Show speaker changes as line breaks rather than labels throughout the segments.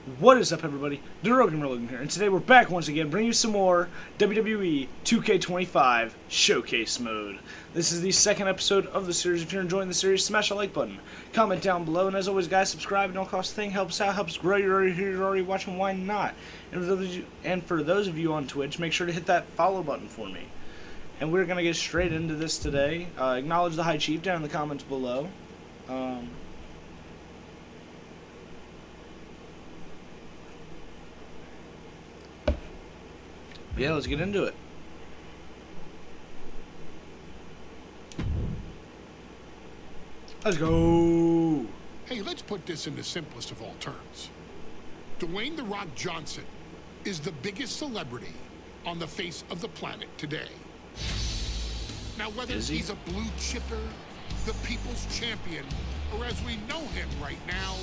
What is up, everybody? Logan here, and today we're back once again, bringing you some more WWE 2K25 Showcase Mode. This is the second episode of the series. If you're enjoying the series, smash the like button, comment down below, and as always, guys, subscribe. It don't cost a thing, helps out, helps grow. You're already watching, why not? And for those of you on Twitch, make sure to hit that follow button for me. And we're gonna get straight into this today. Acknowledge the High Chief down in the comments below. Yeah, let's get into it. Let's go.
Hey, let's put this in the simplest of all terms. Dwayne "The Rock" Johnson is the biggest celebrity on the face of the planet today. Now, whether he's a blue chipper, the people's champion, or as we know him right now,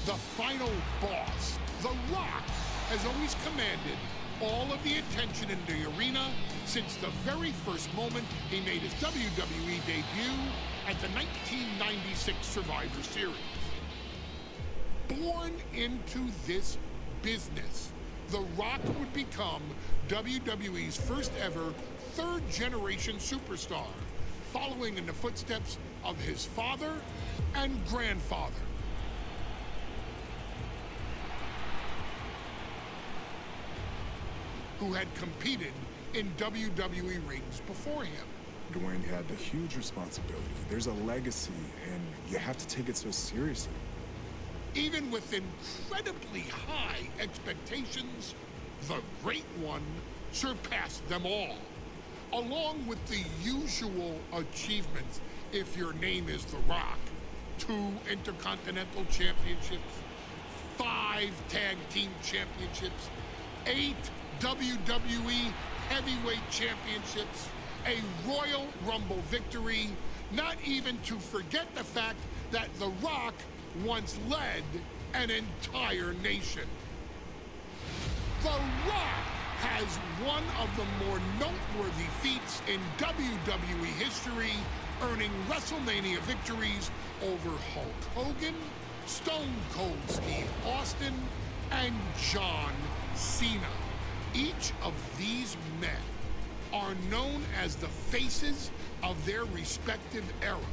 the final boss, The Rock has always commanded all of the attention in the arena since the very first moment he made his WWE debut at the 1996 Survivor Series. Born into this business, The Rock would become WWE's first ever third-generation superstar, following in the footsteps of his father and grandfather. Who had competed in WWE rings before him.
Dwayne had a huge responsibility. There's a legacy, and you have to take it so seriously.
Even with incredibly high expectations, the Great One surpassed them all. Along with the usual achievements, if your name is The Rock: 2 Intercontinental Championships, 5 Tag Team Championships, 8 WWE Heavyweight Championships, a Royal Rumble victory, not even to forget the fact that The Rock once led an entire nation. The Rock has one of the more noteworthy feats in WWE history, earning WrestleMania victories over Hulk Hogan, Stone Cold Steve Austin, and John Cena. Each of these men are known as the faces of their respective era.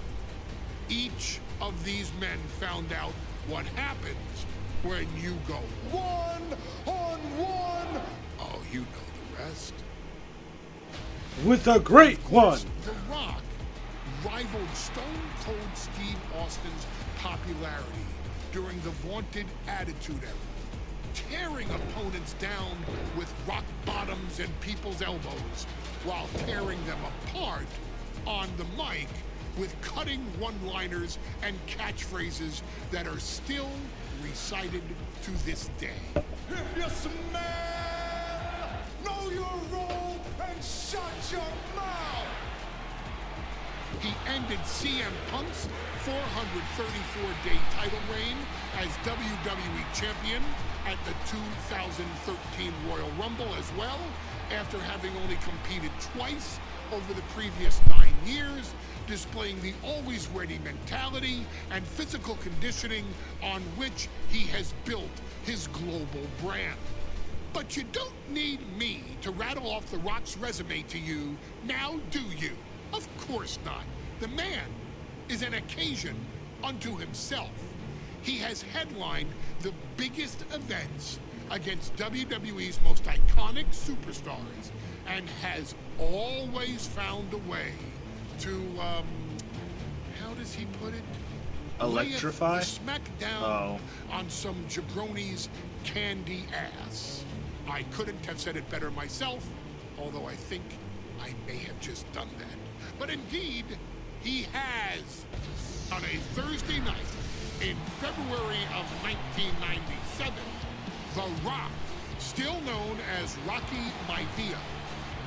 Each of these men found out what happens when you go one-on-one. Oh, you know the rest.
With the Great One.
The Rock rivaled Stone Cold Steve Austin's popularity during the vaunted Attitude Era, tearing opponents down with rock bottoms and people's elbows, while tearing them apart on the mic with cutting one-liners and catchphrases that are still recited to this day.
If you smell, know your role and shut your mouth.
He ended CM Punk's 434-day title reign as WWE Champion at the 2013 Royal Rumble as well, after having only competed twice over the previous 9 years, displaying the always ready mentality and physical conditioning on which he has built his global brand. But you don't need me to rattle off The Rock's resume to you, now do you? Of course not. The man is an occasion unto himself. He has headlined the biggest events against WWE's most iconic superstars and has always found a way to, how does he put it?
Electrify?
Smack down on some jabroni's candy ass. I couldn't have said it better myself, although I think I may have just done that. But indeed, he has. On a Thursday night in February of 1997, The Rock, still known as Rocky Maivia,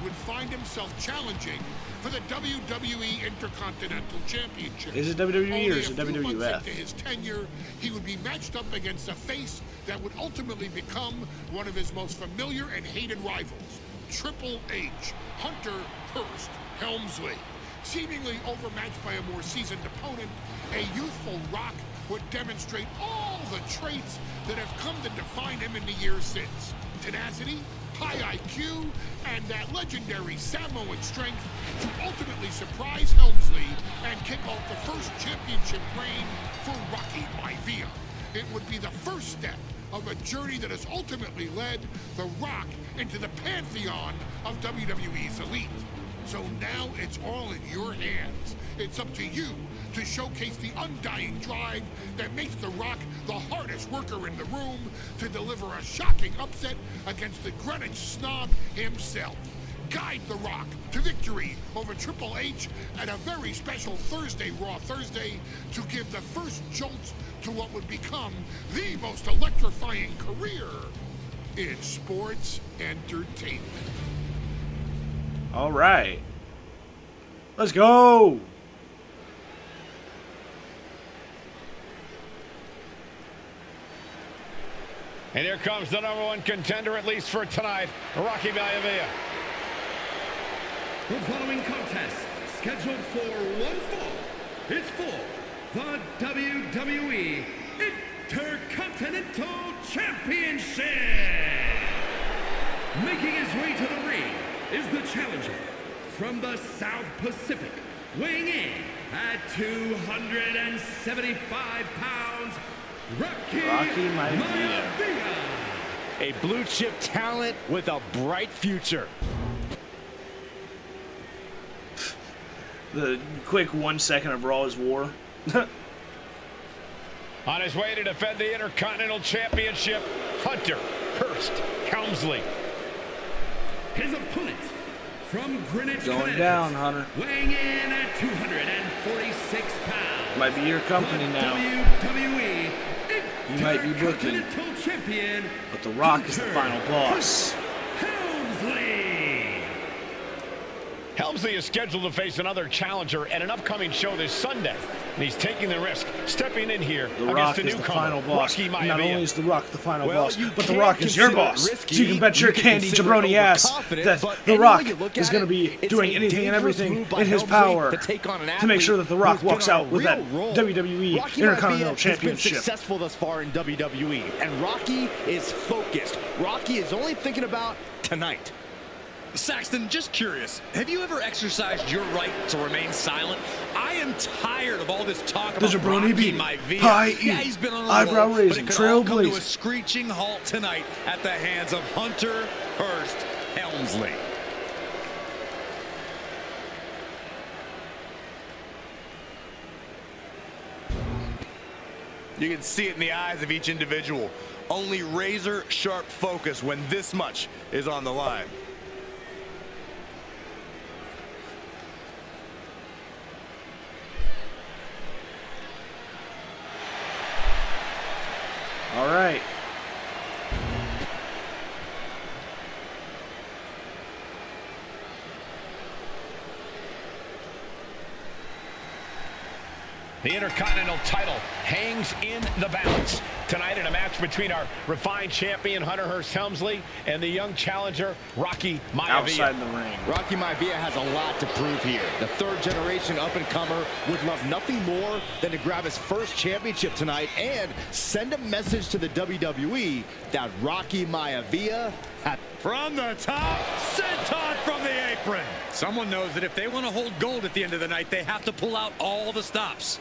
would find himself challenging for the WWE Intercontinental Championship.
Is it WWE or is it
Only a few months
WWF?
into his tenure, he would be matched up against a face that would ultimately become one of his most familiar and hated rivals, Triple H, Hunter Hearst Helmsley. Seemingly overmatched by a more seasoned opponent, a youthful Rock would demonstrate all the traits that have come to define him in the years since. Tenacity, high IQ, and that legendary Samoan strength to ultimately surprise Helmsley and kick off the first championship reign for Rocky Maivia. It would be the first step of a journey that has ultimately led The Rock into the pantheon of WWE's elite. So now it's all in your hands. It's up to you to showcase the undying drive that makes The Rock the hardest worker in the room to deliver a shocking upset against the Greenwich snob himself. Guide The Rock to victory over Triple H at a very special Thursday Raw Thursday to give the first jolt to what would become the most electrifying career in sports entertainment.
All right. Let's go.
And here comes the #1 contender, at least for tonight, Rocky Maivia.
The following contest, scheduled for one fall, is for the WWE Intercontinental Championship. Making his way to the ring is the challenger from the South Pacific, weighing in at 275 pounds, Rocky Maivia.
A blue chip talent with a bright future.
The quick 1 second of Raw is war.
On his way to defend the Intercontinental Championship, Hunter Hearst Helmsley.
His opponent from Greenwich,
Going down, Hunter.
weighing in at 246 pounds.
Might be your company now.
WWE
You might be booking,
Intercontinental Champion,
but The Rock is the final boss.
Helmsley.
Helmsley is scheduled to face another challenger at an upcoming show this Sunday. And he's taking the risk, stepping in here
The
against
Rock
the
is the
newcomer,
final boss.
Rocky
Not
Maivia.
only is The Rock the final
Well,
boss,
you
but The
can
Rock is your
consider it
boss.
risky.
So you can bet your
You can
candy
consider
jabroni
it
ass
overconfident,
that
but
The
any
Rock
way you look
is
at
going to
it,
be
it's
doing
a
anything and
dangerous
everything
move by
in his
Helmsley
power
to take on an
to make sure that The Rock
athlete who's
walks
been on
out
a
with that
real roll.
WWE
Rocky
Intercontinental
Maivia has been
Championship.
successful thus far in WWE, and Rocky is focused. Rocky is only thinking about tonight.
Saxton, just curious, have you ever exercised your right to remain silent? I am tired of all this talk
The
about
jabroni
Rocky
beating,
Maivia.
high
Yeah,
eating,
he's been on a
eyebrow
roll,
raising,
but it could all come to a
trailblazing.
screeching halt tonight at the hands of Hunter Hearst Helmsley.
You can see it in the eyes of each individual. Only razor sharp focus when this much is on the line.
All right.
The Intercontinental title hangs in the balance tonight in a match between our refined champion Hunter Hearst Helmsley and the young challenger Rocky Maivia.
Outside the ring.
Rocky Maivia has a lot to prove here. The third-generation up-and-comer would love nothing more than to grab his first championship tonight and send a message to the WWE that Rocky Maivia
From the top, senton from the apron. Someone knows that if they want to hold gold at the end of the night, they have to pull out all the stops.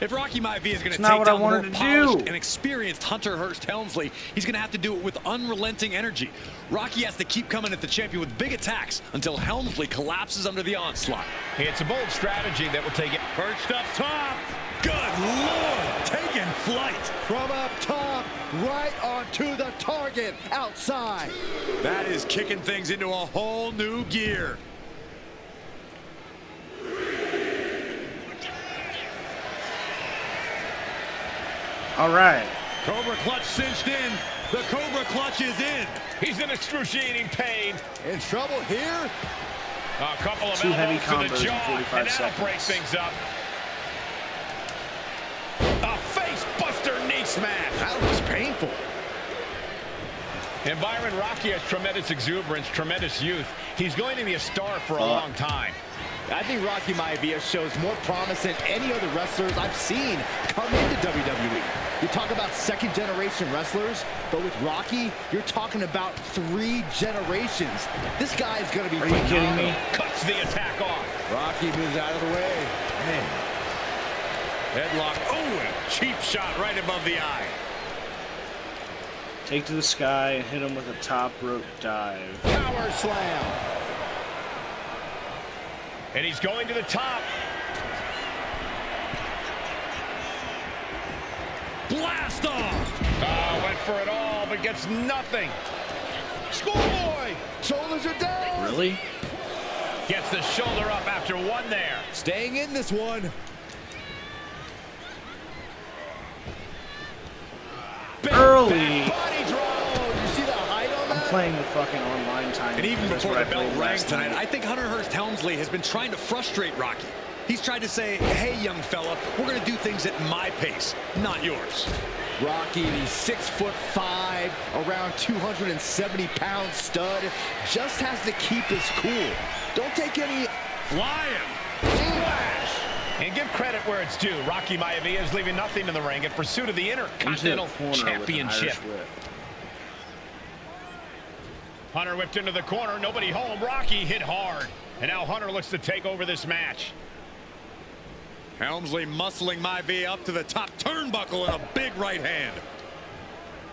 If Rocky Maivia is going to
not
take
what I
down the more
wanted to
polished
do.
and experienced Hunter Hearst Helmsley, he's going to have to do it with unrelenting energy. Rocky has to keep coming at the champion with big attacks until Helmsley collapses under the onslaught.
It's a bold strategy that will take it.
Perched up top. Good Lord, taking flight.
from up top, right onto the target outside.
That is kicking things into a whole new gear.
All right.
Cobra clutch cinched in. The Cobra clutch is in.
He's in excruciating pain.
In trouble here.
A couple of
Two heavy
elbows to the
combos in
jaw,
45
and that'll break
seconds.
things up. A face buster knee smash.
That was painful.
And Byron, Rocky has tremendous exuberance, tremendous youth. He's going to be a star for a long time.
I think Rocky Maivia shows more promise than any other wrestlers I've seen come into WWE. You talk about second-generation wrestlers, but with Rocky, you're talking about 3 generations. This guy is going to be phenomenal.
Are you kidding me?
Cuts the attack off.
Rocky moves out of the way. Man.
Headlock. Oh, and a cheap shot right above the eye.
Take to the sky and hit him with a top rope dive.
Power slam.
And he's going to the top.
Blast off.
Went for it all, but gets nothing. Schoolboy.
Shoulders are down.
Really?
Gets the shoulder up after one there.
Staying in this one.
Early.
Body draw. You see the height on
I'm
that?
playing the fucking online time.
And even
That's
before
what
the
I
bell
played
rang
last
tonight,
night.
I think Hunter Hearst Helmsley has been trying to frustrate Rocky. He's tried to say, hey, young fella, we're going to do things at my pace, not yours.
Rocky, the 6'5", around 270-pound stud, just has to keep his cool. Don't take any...
Flying.
Splash. And give credit where it's due. Rocky Maivia is leaving nothing in the ring in pursuit of the Intercontinental Championship. Hunter whipped into the corner. Nobody home. Rocky hit hard. And now Hunter looks to take over this match.
Helmsley muscling Maivia up to the top turnbuckle in a big right hand.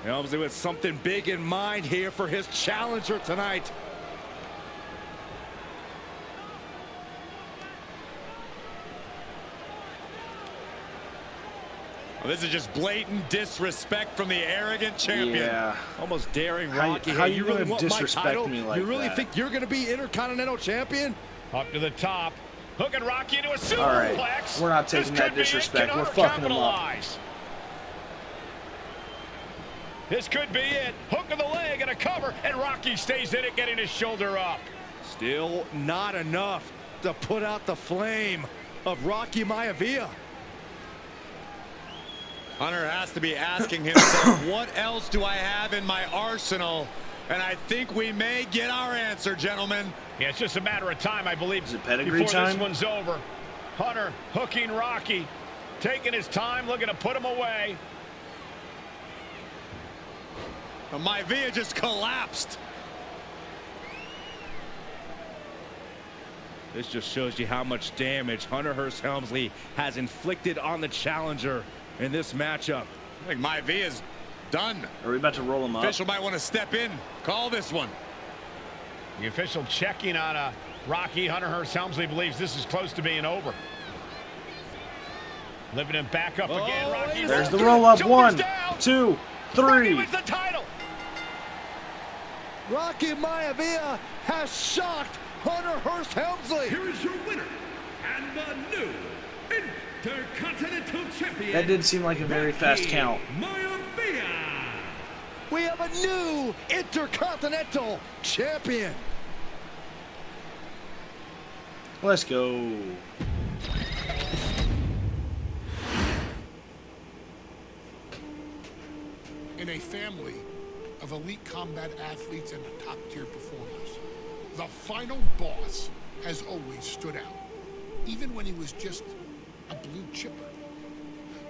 Helmsley with something big in mind here for his challenger tonight. Well, this is just blatant disrespect from the arrogant champion.
Yeah.
Almost daring Rocky.
How
Hey,
you
really
gonna
want my
disrespect
title?
me like
You really
that?
think you're going to be Intercontinental Champion?
Up to the top. Hooking Rocky into a superplex.
All right. We're not taking that disrespect. We're fucking him up.
This could be it. Hook of the leg and a cover, and Rocky stays in it, getting his shoulder up.
Still not enough to put out the flame of Rocky Maivia.
Hunter has to be asking himself, what else do I have in my arsenal? And I think we may get our answer, gentlemen.
Yeah, it's just a matter of time, I believe,
Is it pedigree
before
time?
this one's over. Hunter hooking Rocky, taking his time, looking to put him away.
Maivia just collapsed.
This just shows you how much damage Hunter Hearst Helmsley has inflicted on the challenger in this matchup.
I think Maivia's done.
Are we about to roll him up?
Official might want to step in. Call this one.
The official checking on Rocky. Hunter Hearst Helmsley believes this is close to being over. Lifting him back up again. Rocky.
There's the roll up.
Shoulders
1,
down.
2,
Rocky
3.
wins the title.
Rocky Maivia has shocked Hunter Hearst Helmsley.
Here is your winner and the new Intercontinental Champion.
That did seem like a very fast count.
Maivia.
We have a new Intercontinental Champion.
Let's go.
In a family of elite combat athletes and top-tier performers, the final boss has always stood out, even when he was just a blue chipper.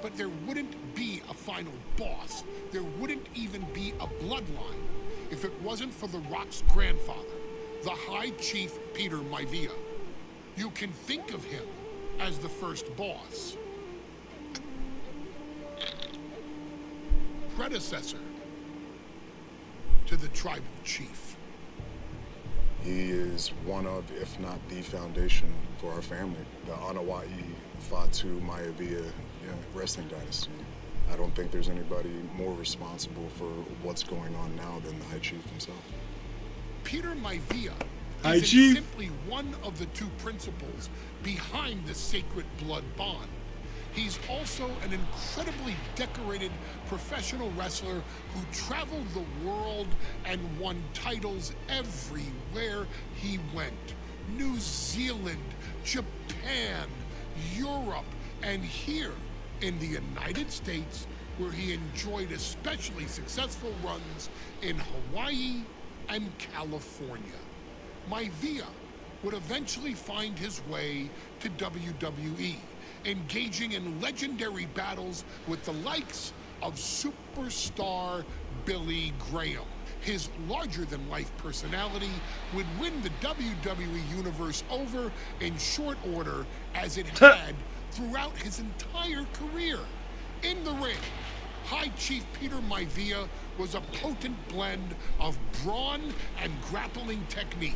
But there wouldn't be a final boss, there wouldn't even be a bloodline, if it wasn't for The Rock's grandfather, the High Chief Peter Maivia. You can think of him as the first boss. Predecessor to the tribal chief.
He is one of, if not the foundation for our family, the Anawa'i Fatu Maivia wrestling dynasty. I don't think there's anybody more responsible for what's going on now than the High Chief himself.
Peter Maivia
High
isn't
Chief.
simply one of the two principles behind the sacred blood bond. He's also an incredibly decorated professional wrestler who traveled the world and won titles everywhere he went. New Zealand, Japan, Europe, and here in the United States, where he enjoyed especially successful runs in Hawaii and California. Maivia would eventually find his way to WWE, engaging in legendary battles with the likes of superstar Billy Graham. His larger-than-life personality would win the WWE Universe over in short order, as it had throughout his entire career. In the ring, High Chief Peter Maivia was a potent blend of brawn and grappling technique,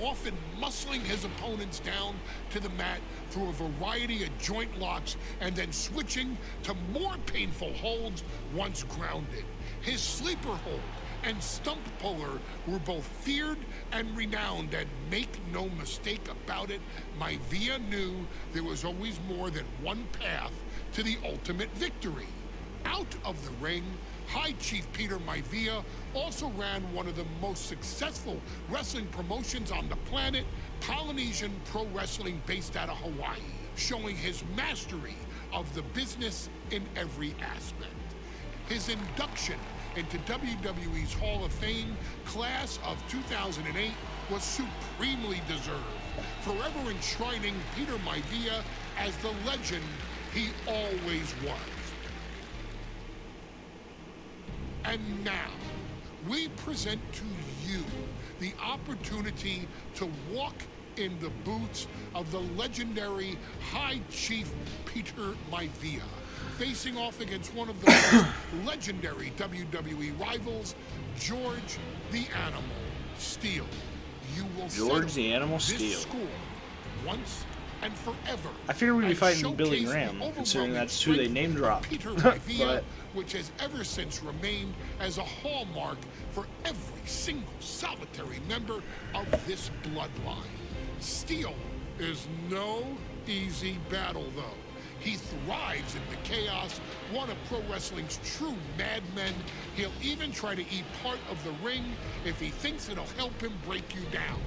often muscling his opponents down to the mat through a variety of joint locks and then switching to more painful holds once grounded. His sleeper hold and stump puller were both feared and renowned, and make no mistake about it, Maivia knew there was always more than one path to the ultimate victory. Out of the ring, High Chief Peter Maivia also ran one of the most successful wrestling promotions on the planet, Polynesian Pro Wrestling, based out of Hawaii, showing his mastery of the business in every aspect. His induction into WWE's Hall of Fame class of 2008 was supremely deserved, forever enshrining Peter Maivia as the legend he always was. And now, we present to you the opportunity to walk in the boots of the legendary High Chief Peter Maivia, facing off against one of the most legendary WWE rivals, George the Animal Steele. You will
George the Animal
this
Steele.
score once and forever.
I figured we'd be
and
fighting Billy
showcase
Graham,
the
considering
overwhelming
that's who they
strength
name
of
dropped.
Peter Maivia,
But
which has ever since remained as a hallmark for every single solitary member of this bloodline. Steele is no easy battle, though. He thrives in the chaos, one of pro wrestling's true madmen. He'll even try to eat part of the ring if he thinks it'll help him break you down.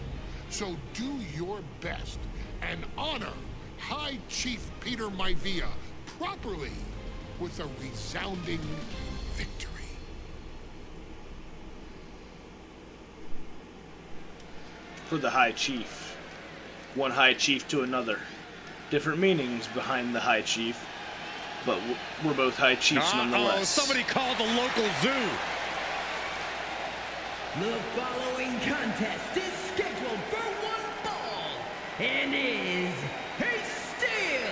So do your best and honor High Chief Peter Maivia properly with a resounding victory.
for the High Chief. One High Chief to another. Different meanings behind the High Chief, but we're both High Chiefs nonetheless.
Somebody called the local zoo.
The following contest is scheduled for one fall and is a steel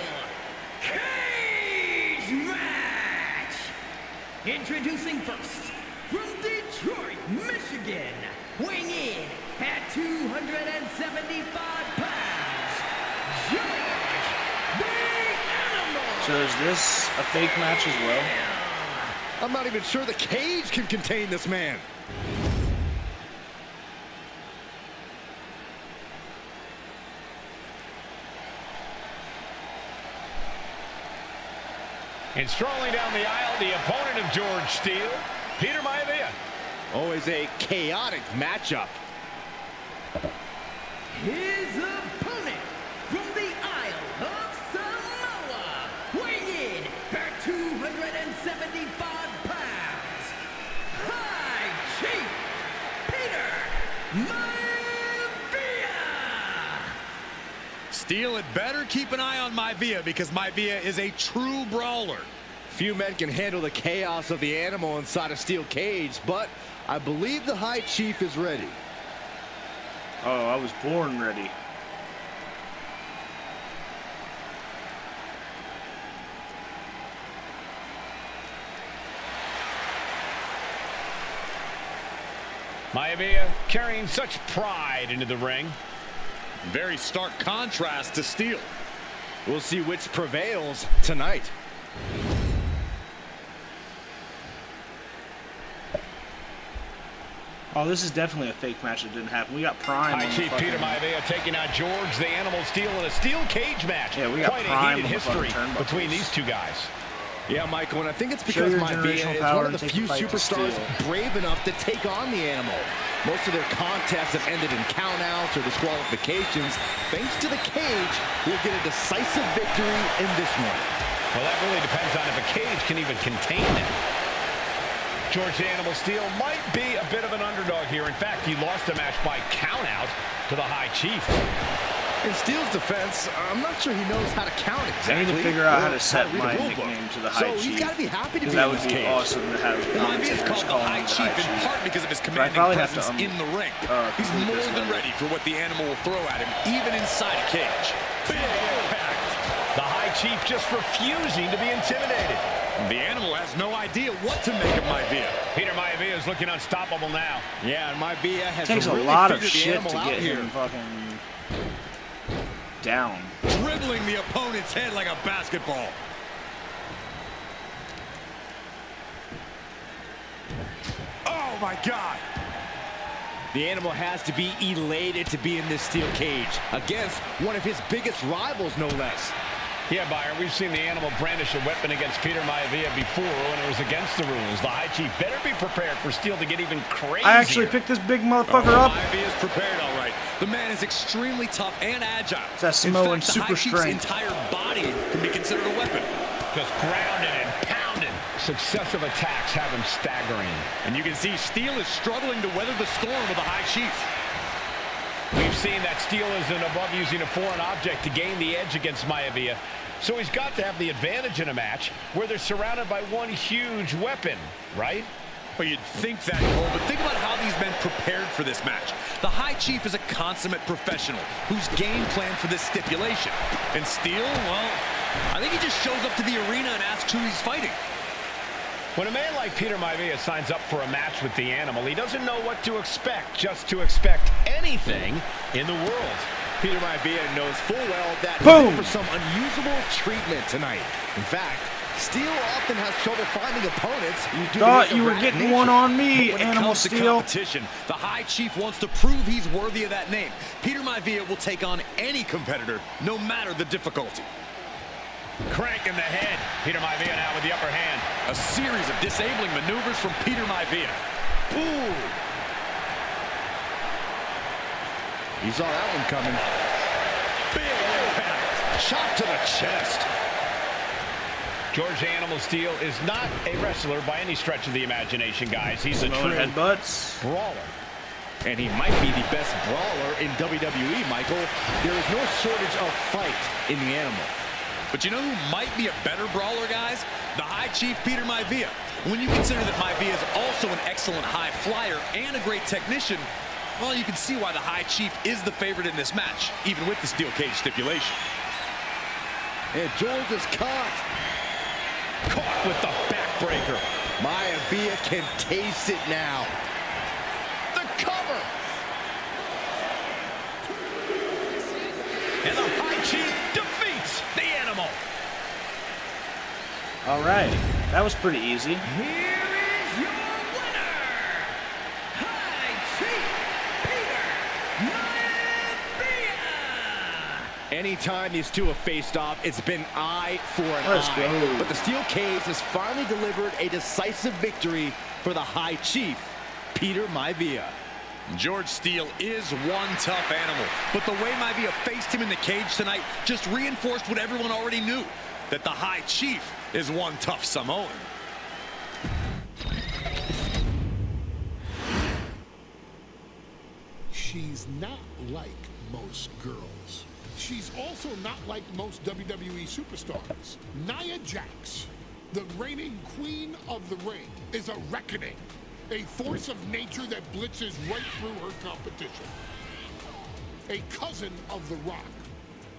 cage match. Introducing first, from Detroit, Michigan, weighing in at 275 pounds, George the Animal.
So is this a fake match as well?
I'm not even sure the cage can contain this man.
And strolling down the aisle, the opponent of George Steele, Peter Maivia.
Always a chaotic matchup.
His opponent from the Isle of Samoa, weighing in at 275 pounds, High Chief Peter Maivia.
Steele had better keep an eye on Maivia, because Maivia is a true brawler.
Few men can handle the chaos of the animal inside a steel cage, but I believe the High Chief is ready.
Oh, I was born ready.
Maivia carrying such pride into the ring.
Very stark contrast to Steele.
We'll see which prevails tonight.
Oh, this is definitely a fake match that didn't happen. We got Prime.
High Chief Peter Maivia taking on George the Animal Steele in a steel cage match.
Yeah, we got
quite
Prime
a heated
on the front
history
turnbuckles.
between these two guys.
Yeah, Michael, and I think it's
Show
because
your
Maivia
generational
is
power
one of
and
the
take
few
the fight to
superstars
Steele.
brave enough to take on the animal. Most of their contests have ended in countouts or disqualifications. Thanks to the cage, we'll get a decisive victory in this one.
Well, that really depends on if a cage can even contain them. George the Animal Steele might be a bit of an underdog here. In fact, he lost the match by countout to the High Chief.
In Steele's defense, I'm not sure he knows how to count exactly.
I need to figure out how to set
read a
my
rule
nickname
book.
to the High
So
Chief.
he's got to be happy to be
That
in
would
this
be
cage.
awesome to have
Maivia is
commentators
called the
calling
High
him the
Chief
High
in
Chief.
part because of his
But I
commanding
probably have
presence
to,
in the ring. He's
complete
more
this
than
level.
ready for what the animal will throw at him, even inside a cage. Big impact.
The High Chief just refusing to be intimidated.
The animal has no idea what to make of Maivia.
Peter Maivia is looking unstoppable now.
Yeah, and Maivia has
It takes
really
a lot of
figured the
shit
animal
to
out
get
here.
him fucking down.
Dribbling the opponent's head like a basketball. Oh my God.
The animal has to be elated to be in this steel cage against one of his biggest rivals, no less.
Yeah, Byron, we've seen the animal brandish a weapon against Peter Maivia before when it was against the rules. The High Chief better be prepared for Steele to get even crazier.
I actually picked this big motherfucker up.
Maivia is prepared, all right. The man is extremely tough and agile.
It's that Samoan
in fact,
super
the High Chief's
strength.
entire body can be considered a weapon.
Just grounded and pounded. Successive attacks have him staggering.
And you can see Steele is struggling to weather the storm of the High Chief.
We've seen that Steele isn't above using a foreign object to gain the edge against Maivia. So he's got to have the advantage in a match where they're surrounded by one huge weapon, right?
Well, you'd think that, Cole, but think about how these men prepared for this match. The High Chief is a consummate professional whose game plan for this stipulation. And Steele, well, I think he just shows up to the arena and asks who he's fighting.
When a man like Peter Maivia signs up for a match with the animal, he doesn't know what to expect, just to expect anything in the world.
Peter Maivia knows full well that
Boom!
he's in for some unusual treatment tonight. In fact, Steele often has trouble finding opponents.
You thought you were getting one on me,
When it
Animal
comes to
Steel.
competition, the High Chief wants to prove he's worthy of that name. Peter Maivia will take on any competitor, no matter the difficulty.
Crank in the head. Peter Maivia now with the upper hand.
A series of disabling maneuvers from Peter Maivia.
Ooh. He saw that one coming.
Big impact. Shot to the chest.
George Animal Steele is not a wrestler by any stretch of the imagination, guys. He's a
Samoan
true
headbutts.
brawler.
And he might be the best brawler in WWE, Michael. There is no shortage of fight in the animal.
But you know who might be a better brawler, guys? The High Chief, Peter Maivia. When you consider that Maivia is also an excellent high flyer and a great technician, well, you can see why the High Chief is the favorite in this match, even with the steel cage stipulation.
And George is caught.
Caught with the backbreaker.
Maivia can taste it now.
The cover!
And the High Chief defeats the animal.
All right, that was pretty easy.
Here is your winner, High Chief Peter Maivia.
Anytime these two have faced off, it's been eye for an
Let's
eye.
go.
But the steel cage has finally delivered a decisive victory for the High Chief, Peter Maivia.
George Steele is one tough animal, but the way Maivia faced him in the cage tonight just reinforced what everyone already knew, that the High Chief is one tough Samoan.
She's not like most girls. She's also not like most WWE superstars. Nia Jax, the reigning queen of the ring, is a reckoning. A force of nature that blitzes right through her competition. A cousin of The Rock,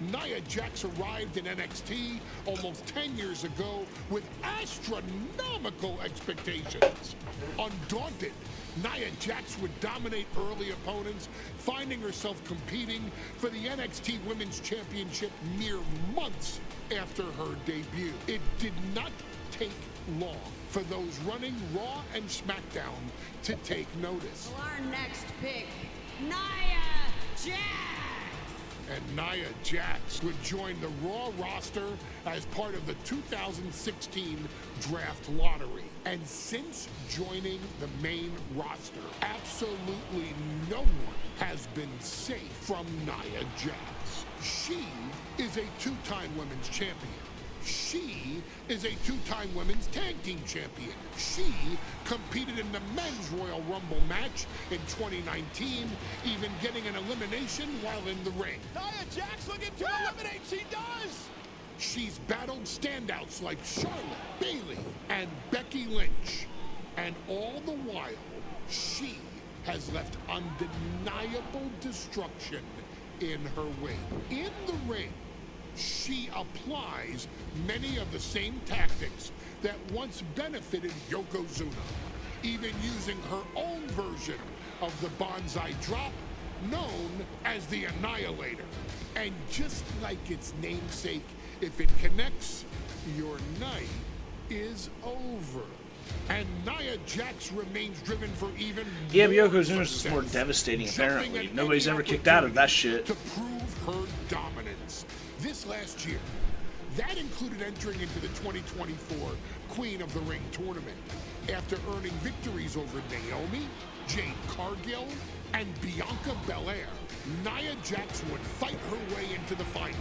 Nia Jax arrived in NXT almost 10 years ago with astronomical expectations. Undaunted, Nia Jax would dominate early opponents, finding herself competing for the NXT Women's Championship mere months after her debut. It did not take long for those running Raw and SmackDown to take notice.
Our next pick, Nia Jax.
And Nia Jax would join the Raw roster as part of the 2016 Draft Lottery. And since joining the main roster, absolutely no one has been safe from Nia Jax. She is a two-time women's champion. She is a two-time women's tag team champion. She competed in the men's Royal Rumble match in 2019, even getting an elimination while in the ring.
Nia Jax looking to eliminate. She does.
She's battled standouts like Charlotte, Bayley, and Becky Lynch. And all the while, she has left undeniable destruction in her wake. In the ring, she applies many of the same tactics that once benefited Yokozuna, even using her own version of the Bonsai Drop, known as the Annihilator. And just like its namesake, if it connects, your night is over. And Nia Jax remains driven for even
Yeah, but
more
Yokozuna's is
success,
more devastating,
jumping
apparently.
at
Nobody's
any
ever kicked out of that
opportunity
shit.
to prove her dominance. This last year, that included entering into the 2024 Queen of the Ring tournament after earning victories over Naomi, Jade Cargill, and Bianca Belair. Nia Jax would fight her way into the finals,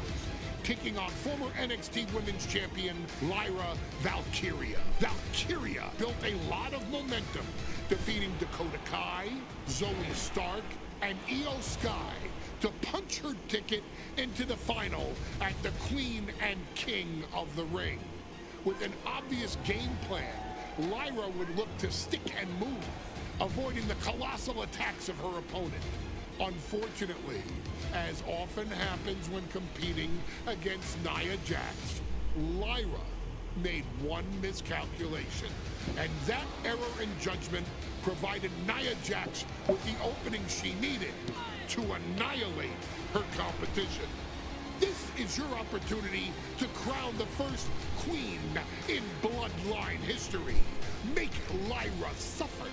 taking on former NXT Women's Champion Lyra Valkyria. Valkyria built a lot of momentum, defeating Dakota Kai, Zoe Stark, and Io Sky to punch her ticket into the final at the Queen and King of the Ring. With an obvious game plan, Lyra would look to stick and move, avoiding the colossal attacks of her opponent. Unfortunately, as often happens when competing against Nia Jax, Lyra made one miscalculation, and that error in judgment provided Nia Jax with the opening she needed to annihilate her competition. This is your opportunity to crown the first queen in Bloodline history. Make Lyra suffer.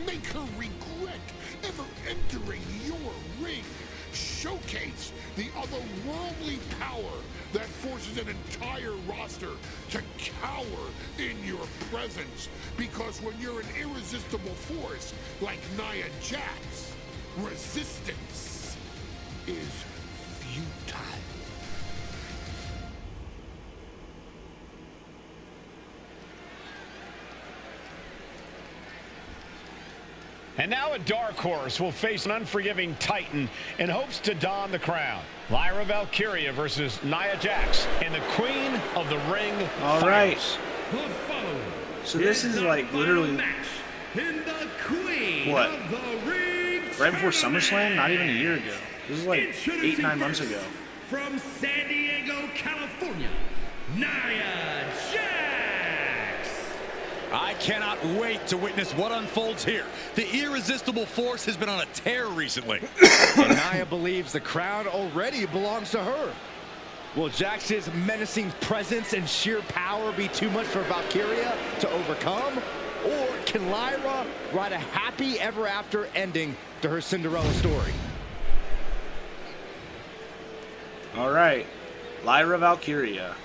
Make her regret ever entering your ring. Showcase the otherworldly power that forces an entire roster to cower in your presence. Because when you're an irresistible force like Nia Jax, resistance is futile.
And now a dark horse will face an unforgiving titan in hopes to don the crown. Lyra Valkyria versus Nia Jax in the Queen of the Ring
All
finals.
right. So this is like literally what? Right before SummerSlam? Not even a year ago. This is like 8-9 months ago.
From San Diego, California, Nia Jax.
I cannot wait to witness what unfolds here. The irresistible force has been on a tear recently.
And Nia believes the crown already belongs to her. Will Jax's menacing presence and sheer power be too much for Valkyria to overcome? Or can Lyra write a happy ever after ending to her Cinderella story?
All right. Lyra Valkyria.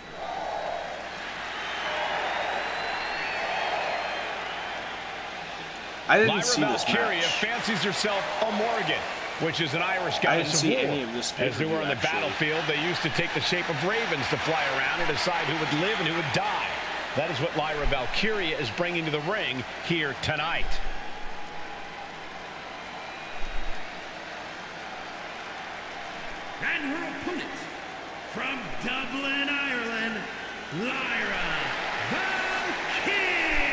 I didn't
Lyra
see this
Valkyria
match.
fancies herself a Morgan, which is an Irish
I didn't
goddess of
see
war.
any of this
As they were on the
actually.
battlefield, they used to take the shape of ravens to fly around and decide who would live and who would die. That is what Lyra Valkyria is bringing to the ring here tonight.
And her opponent, from Dublin, Ireland, Lyra Valkyria.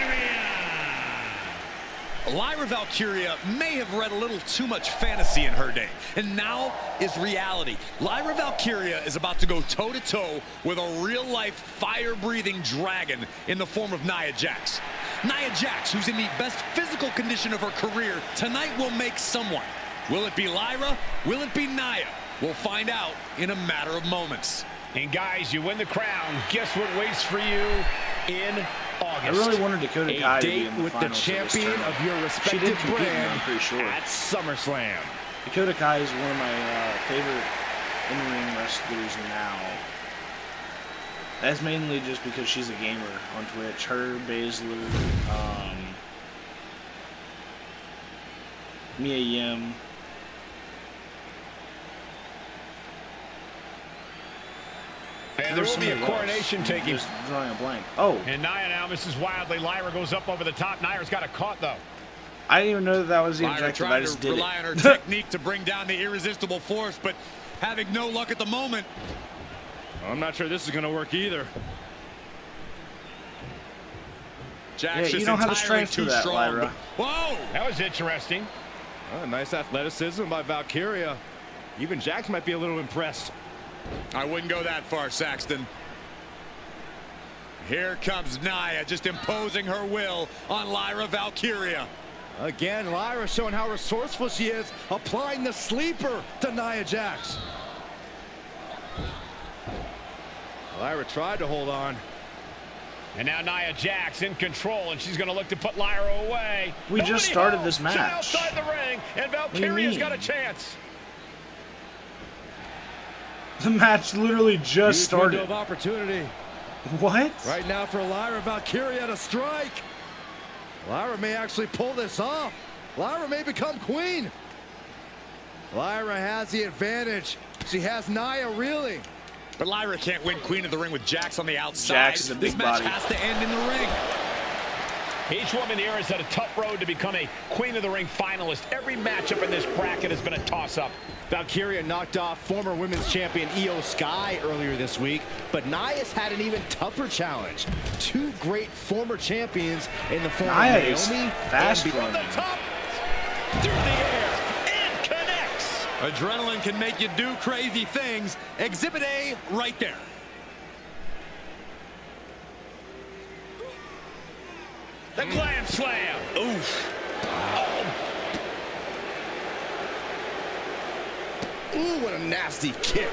Lyra Valkyria may have read a little too much fantasy in her day, and now is reality. Lyra Valkyria is about to go toe-to-toe with a real-life fire-breathing dragon in the form of Nia Jax. Nia Jax, who's in the best physical condition of her career, tonight will make someone. Will it be Lyra? Will it be Nia? We'll find out in a matter of moments.
And guys, you win the crown. Guess what waits for you in August?
I really wanted Dakota Kai
A
to be
date
in the
with the
finals of this
champion
tournament.
of your
She
respective
did compete,
brand
I'm pretty sure.
at SummerSlam.
Dakota Kai is one of my favorite in-ring wrestlers now. That's mainly just because she's a gamer on Twitch. Her, Baszler, Mia Yim.
And there will be a
somebody
coronation
else.
taking.
Just drawing a blank. Oh,
And Nia now misses wildly. Lyra goes up over the top. Nia's got it caught, though.
I didn't even know that was the
Lyra
objective. I
trying
just
to
did
rely on her
it.
technique to bring down the irresistible force, but having no luck at the moment.
I'm not sure this is going to work either.
Yeah,
Jack's
you
just
don't have the
entirely
strength to
too
that,
strong,
Lyra.
but- Whoa!
That was interesting.
Oh, nice athleticism by Valkyria. Even Jax might be a little impressed.
I wouldn't go that far, Saxton. Here comes Nia, just imposing her will on Lyra Valkyria.
Again, Lyra showing how resourceful she is, applying the sleeper to Nia Jax. Lyra tried to hold on.
And now Nia Jax in control, and she's going to look to put Lyra away.
We just
Nobody
started
home.
this
She's
match.
outside the ring, and
do you
Valkyria's
mean?
got a chance.
The match literally just
Huge window
started.
of opportunity.
What?
Right now for Lyra Valkyria to strike. Lyra may actually pull this off. Lyra may become queen. Lyra has the advantage. She has Nia reeling.
But Lyra can't win Queen of the Ring with Jax on the outside.
Jax is a
This
big
match
body.
has to end in the ring.
Each woman here has had a tough road to become a Queen of the Ring finalist. Every matchup in this bracket has been a toss-up.
Valkyria knocked off former women's champion Io Sky earlier this week, but Nia's had an even tougher challenge. Two great former champions in the form
Nia
of
is
Naomi
fast
and
running.
The top, through the air, and connects.
Adrenaline can make you do crazy things. Exhibit A right there.
The glam slam. Oof.
Ooh, what a nasty kick.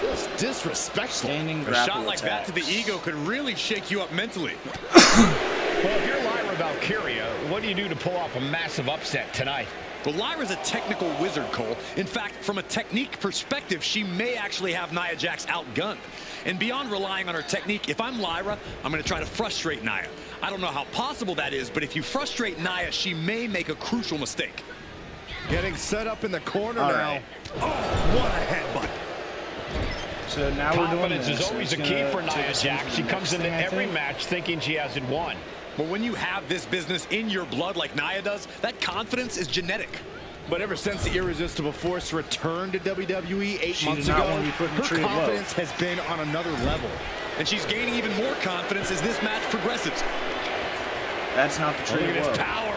Just disrespectful.
Standing
A
grapple
shot like that to the
attacks.
ego could really shake you up mentally.
Well, if you're Lyra Valkyria, what do you do to pull off a massive upset tonight?
Well, Lyra's a technical wizard, Cole. In fact, from a technique perspective, she may actually have Nia Jax outgunned. And beyond relying on her technique, if I'm Lyra, I'm going to try to frustrate Nia. I don't know how possible that is, but if you frustrate Nia, she may make a crucial mistake.
Getting set up in the corner
All
now.
right.
Oh, what a headbutt.
So now we're doing
Confidence
this.
is always a
It's
key
gonna
for
take
Nia
us
Jax.
into
She
the
comes
next
into
thing, I
every
think.
match thinking she hasn't won.
But when you have this business in your blood like Nia does, that confidence is genetic.
But ever since the Irresistible Force returned to WWE 8
She
months
did not
ago,
want to be put in the
her
tree of woe.
confidence has been on another level.
And she's gaining even more confidence as this match progresses.
That's not the tree
Look at
of
his
woe.
power.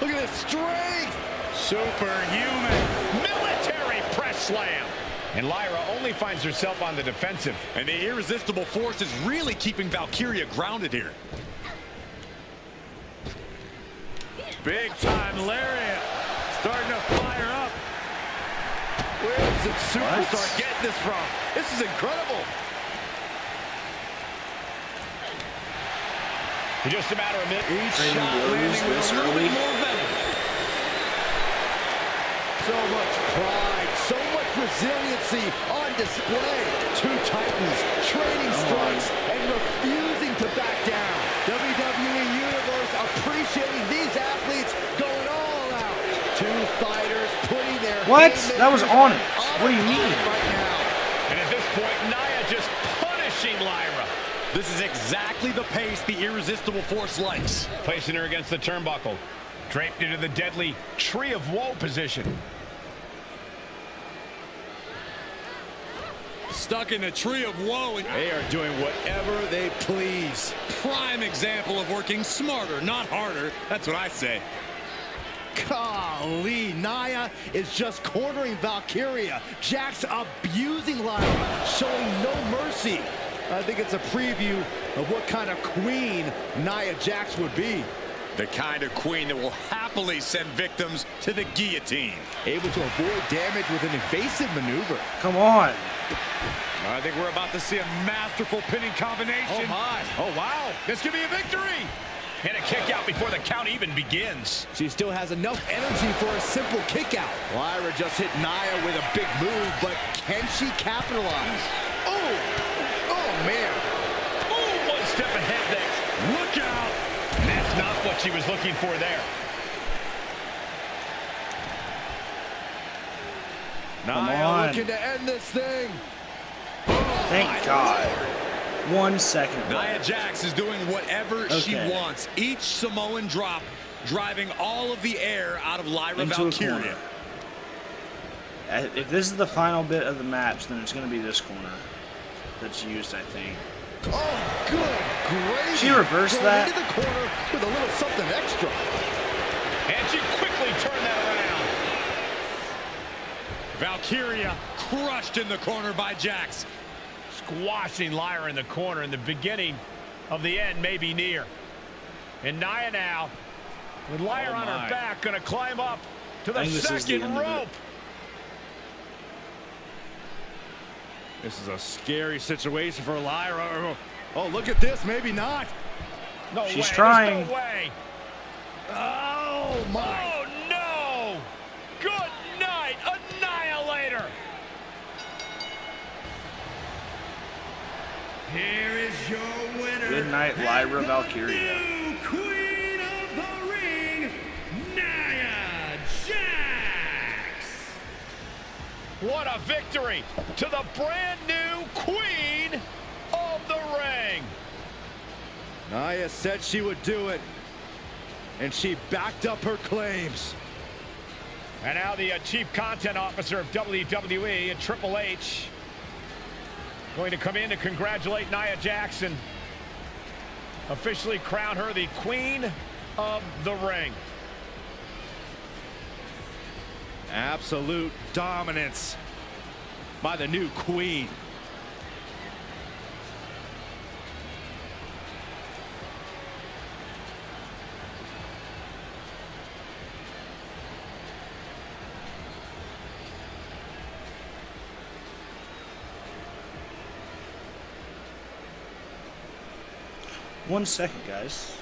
Look at his strength.
Superhuman.
Military press slam. And Lyra only finds herself on the defensive.
And the irresistible force is really keeping Valkyria grounded here. Big time lariat. Starting to fire up.
Where is the superstar
What?
getting this from? This is incredible.
In just a matter of minutes.
Each
Training
shot
blows
landing with
this
a little
early.
bit more venom.
So much pride, so much resiliency on display. Two titans trading strikes and refusing to back down. WWE Universe appreciating these athletes going all out. Two fighters putting their
What?
haymakers
That was on it. What do you
the
mean?
line right now.
And at this point, Nia just punishing Lyra.
This is exactly the pace the irresistible force likes.
Placing her against the turnbuckle. Draped into the deadly Tree of Woe position.
Stuck in a tree of woe. And
They are doing whatever they please.
prime example of working smarter, not harder. That's what I say.
Golly, Nia is just cornering Valkyria. Jax abusing Lyra, showing no mercy. I think it's a preview of what kind of queen Nia Jax would be.
The kind of queen that will happily send victims to the guillotine.
Able to avoid damage with an evasive maneuver.
Come on.
I think we're about to see a masterful pinning combination.
Oh my. Oh wow. This could be a victory. And a kick out before the count even begins.
She still has enough energy for a simple kick out. Lyra just hit Nia with a big move, but can she capitalize? Oh, oh man.
Ooh, one step ahead there. Look out. And that's not what she was looking for there.
Come
Nia
on.
looking to end this thing.
Thank God. 1 second
Nia
left.
Jax is doing whatever she wants. Each Samoan drop driving all of the air out of Lyra
Into a
Valkyria.
corner. If this is the final bit of the match, then it's going to be this corner that's used, I think.
Oh, good gravy.
She reversed
Going
that.
into the corner with a little something extra.
And she quickly turned that around.
Valkyria crushed in the corner by Jax.
Squashing Lyra in the corner, and the beginning of the end may be near. And Nia now, with Lyra on her back, going to climb up to the second rope.
This is a scary situation for Lyra. Oh, look at this. Maybe not.
No
She's
way.
trying.
There's no way.
Oh, my.
Oh, no. Good night, Annihilator.
Here is your winner.
Good night, Lyra Valkyria.
New Queen of the Ring, Nia Jax.
What a victory to the brand new Queen of the Ring.
Nia said she would do it, and she backed up her claims.
And now the Chief Content Officer of WWE and Triple H going to come in to congratulate Nia Jax, officially crown her the Queen of the Ring.
Absolute dominance by the new queen.
One second, guys.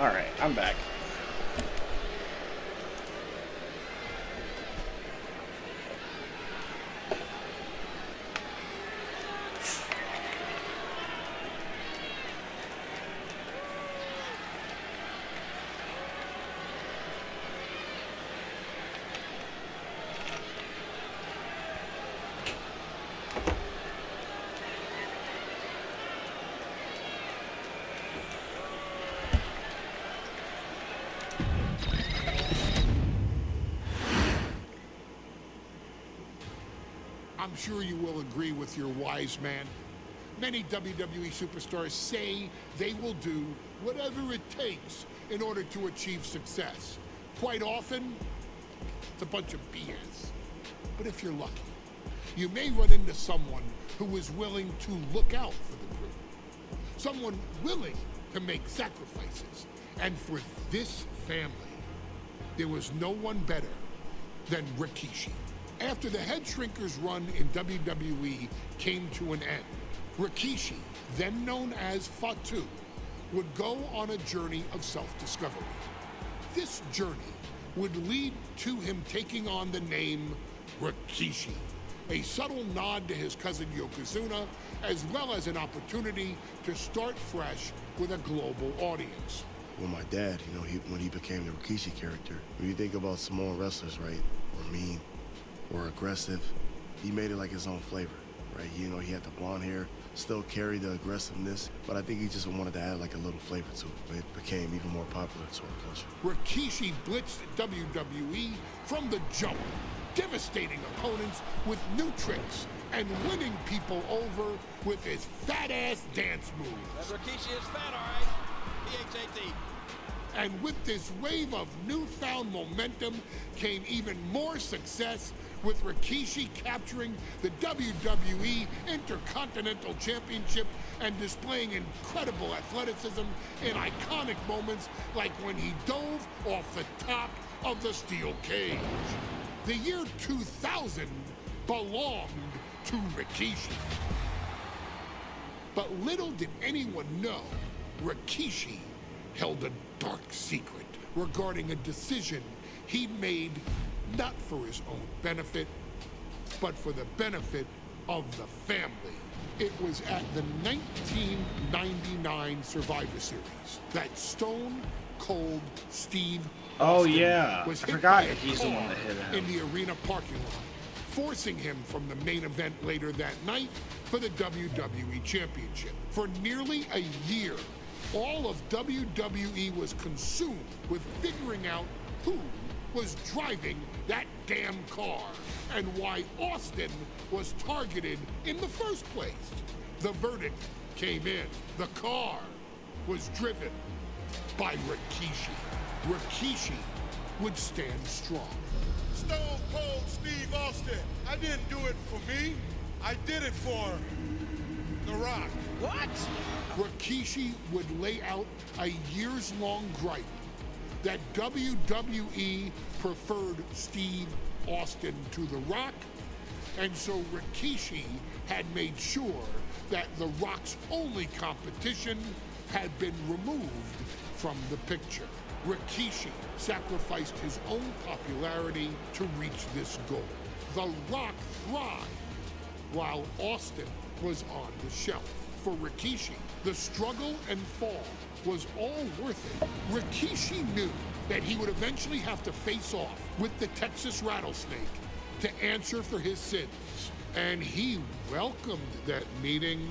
Alright, I'm back.
I'm sure you will agree with your wise man. Many WWE superstars say they will do whatever it takes in order to achieve success. Quite often, it's a bunch of BS. But if you're lucky, you may run into someone who is willing to look out for the group. Someone willing to make sacrifices. And for this family, there was no one better than Rikishi. After the Head Shrinkers run in WWE came to an end, Rikishi, then known as Fatu, would go on a journey of self-discovery. This journey would lead to him taking on the name Rikishi, a subtle nod to his cousin Yokozuna, as well as an opportunity to start fresh with a global audience.
Well, my dad, you know, when he became the Rikishi character, when you think about Samoan wrestlers, right, or mean, or aggressive, he made it like his own flavor, right? You know, he had the blonde hair, still carried the aggressiveness, but I think he just wanted to add like a little flavor to it. It became even more popular to our culture.
Rikishi blitzed WWE from the jump, devastating opponents with new tricks and winning people over with his fat-ass dance moves.
That Rikishi is fat, all right. P-H-A-T.
And with this wave of newfound momentum came even more success, with Rikishi capturing the WWE Intercontinental Championship and displaying incredible athleticism in iconic moments like when he dove off the top of the steel cage. The year 2000 belonged to Rikishi. But little did anyone know, Rikishi held a dark secret regarding a decision he'd made not for his own benefit, but for the benefit of the family. It was at the 1999 Survivor Series that Stone Cold Steve Austin was hit by a
he's the one that hit him
in the arena parking lot, forcing him from the main event later that night for the WWE Championship. For nearly a year, all of WWE was consumed with figuring out who was driving that damn car and why Austin was targeted in the first place. The verdict came in. The car was driven by Rikishi. Rikishi would stand strong.
Stone Cold Steve Austin. I didn't do it for me. I did it for The Rock.
What?
Rikishi would lay out a years-long gripe that WWE preferred Steve Austin to The Rock, and so Rikishi had made sure that The Rock's only competition had been removed from the picture. Rikishi sacrificed his own popularity to reach this goal. The Rock thrived while Austin was on the shelf. For Rikishi, the struggle and fall was all worth it. Rikishi knew that he would eventually have to face off with the Texas Rattlesnake to answer for his sins. And he welcomed that meeting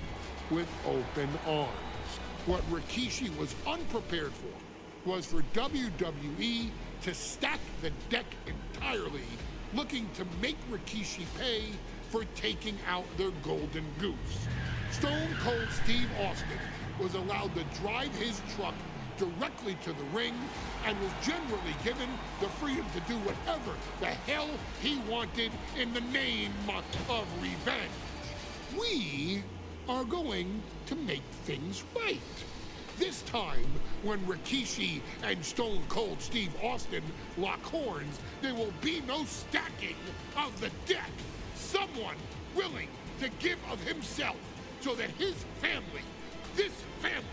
with open arms. What Rikishi was unprepared for was for WWE to stack the deck entirely, looking to make Rikishi pay for taking out their golden goose. Stone Cold Steve Austin was allowed to drive his truck directly to the ring and was generally given the freedom to do whatever the hell he wanted in the name of revenge. We are going to make things right. This time, when Rikishi and Stone Cold Steve Austin lock horns, there will be no stacking of the deck. Someone willing to give of himself so that his family, this family,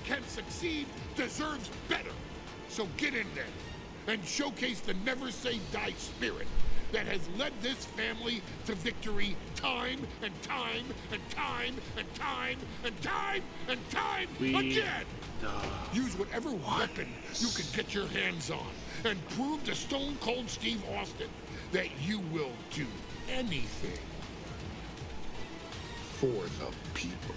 can succeed, deserves better So get in there and showcase the never say die spirit that has led this family to victory time and time and time and time and time and time again. Use whatever weapon you can get your hands on and prove to Stone Cold Steve Austin that you will do anything for the people.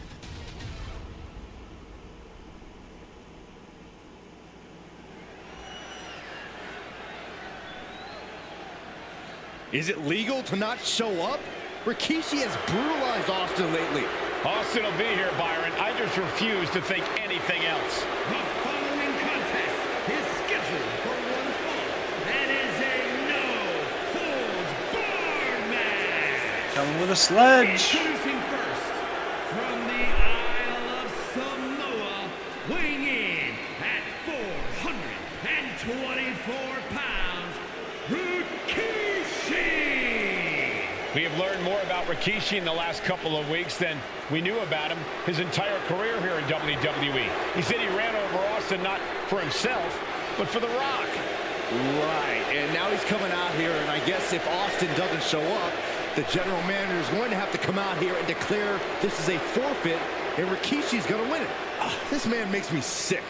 Is it legal to not show up? Rikishi has brutalized Austin lately.
Austin will be here, Byron. I just refuse to think anything else.
The following contest is scheduled for one fall. That is a no-holds-barred match.
Coming with a sledge.
Introducing first, from the Isle of Samoa, weighing in at 424 pounds, Rikishi.
We have learned more about Rikishi in the last couple of weeks than we knew about him his entire career here in WWE. He said he ran over Austin not for himself, but for The Rock.
Right, and now he's coming out here, and I guess if Austin doesn't show up, the general manager is going to have to come out here and declare this is a forfeit, and Rikishi's going to win it. This man makes me sick.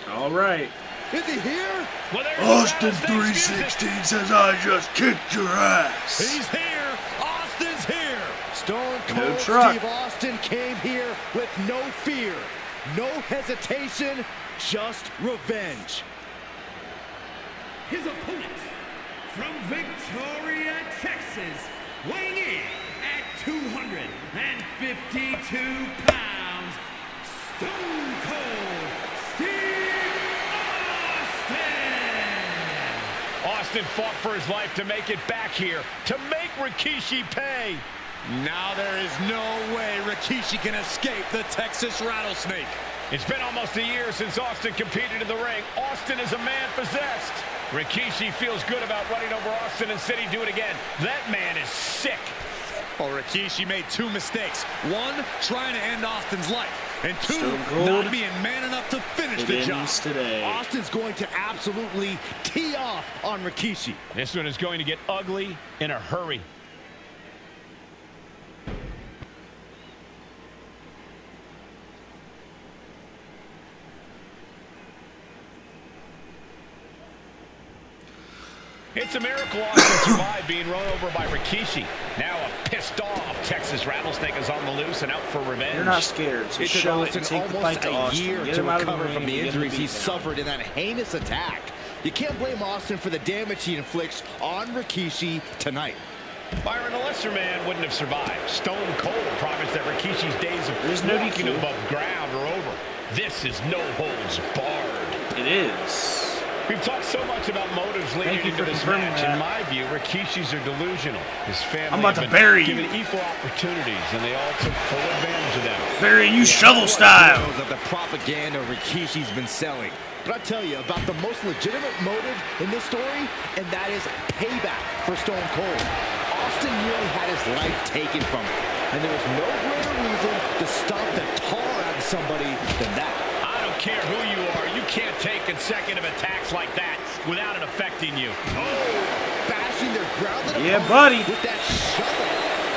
All right.
Is he here?
Well,
Austin 316 says I just kicked your ass.
He's here. Austin's here.
Stone
No
Cold
truck.
Steve Austin came here with no fear, no hesitation, just revenge.
His opponent, from Victoria, Texas, weighing in at 252 pounds, Stone Cold Steve Austin!
Austin fought for his life to make it back here, to make Rikishi pay.
Now there is no way Rikishi can escape the Texas Rattlesnake.
It's been almost a year since Austin competed in the ring. Austin is a man possessed. Rikishi feels good about running over Austin and said he'd do it again. That man is sick.
Well, Rikishi made two mistakes. One, trying to end Austin's life. And two,
Stone Cold.
not being man enough to finish
It
the job.
ends today.
Austin's going to absolutely tee off on Rikishi.
This one is going to get ugly in a hurry. It's a miracle Austin survived being run over by Rikishi. Now a pissed off Texas Rattlesnake is on the loose and out for revenge.
You're not scared, so
It took
show it
Austin
and take the
almost
fight to
a
Austin.
year
Get
to
him out of the
recover
ring
from
and
the
get him
injuries he
beat down.
suffered in that heinous attack. You can't blame Austin for the damage he inflicts on Rikishi tonight.
Byron, a lesser man wouldn't have survived. Stone Cold promised that Rikishi's days of
There's no
walking
DQ.
above ground are over. This is no holds barred.
It is.
We've talked so much about motives leading
Thank you
into
for
this
confirming
match.
that.
In my view, Rikishi's are delusional. His family
I'm about
have
to
been
bury
given
you.
equal opportunities, and they all took full advantage of them.
Bury you shovel style.
Of the propaganda Rikishi's been selling. But I tell you about the most legitimate motive in this story, and that is payback for Stone Cold. Austin nearly had his life taken from him, and there was no greater reason to stomp the tar out of somebody than that.
I don't care who you are, you can't take consecutive attacks like that without it affecting you.
Oh, bashing their grounded
Yeah,
opponent
buddy.
with that shovel.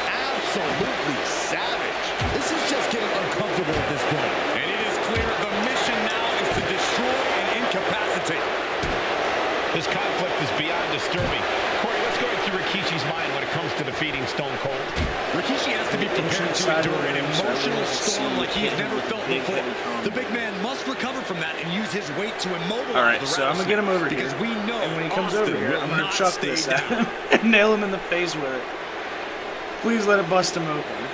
Absolutely savage. This is just getting uncomfortable at this point.
And it is clear the mission now is to destroy and incapacitate.
This conflict is beyond disturbing. Corey, let's go into Rikishi's mind when it comes to defeating Stone Cold.
Rikishi has to be prepared to endure an emotional storm like he's never felt before. The big man must recover from that and use his weight to immobilize
All right,
the
so I'm going to get him over
because
here.
we know
And when he comes
Austin
over here,
will
I'm going
not
to chuck
stay
this
down.
at him and nail him in the face with it. Please let it bust him open.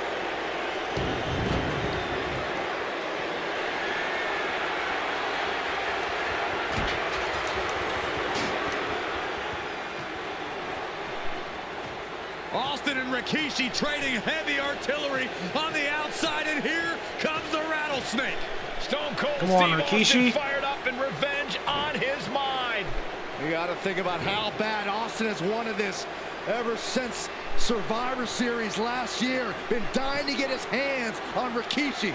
Austin and Rikishi trading heavy artillery on the outside, and here comes the Rattlesnake.
Stone Cold
Come on,
Steve
Rikishi.
Austin fired up and revenge on his mind.
You got to think about how bad Austin has wanted this ever since Survivor Series last year. Been dying to get his hands on Rikishi.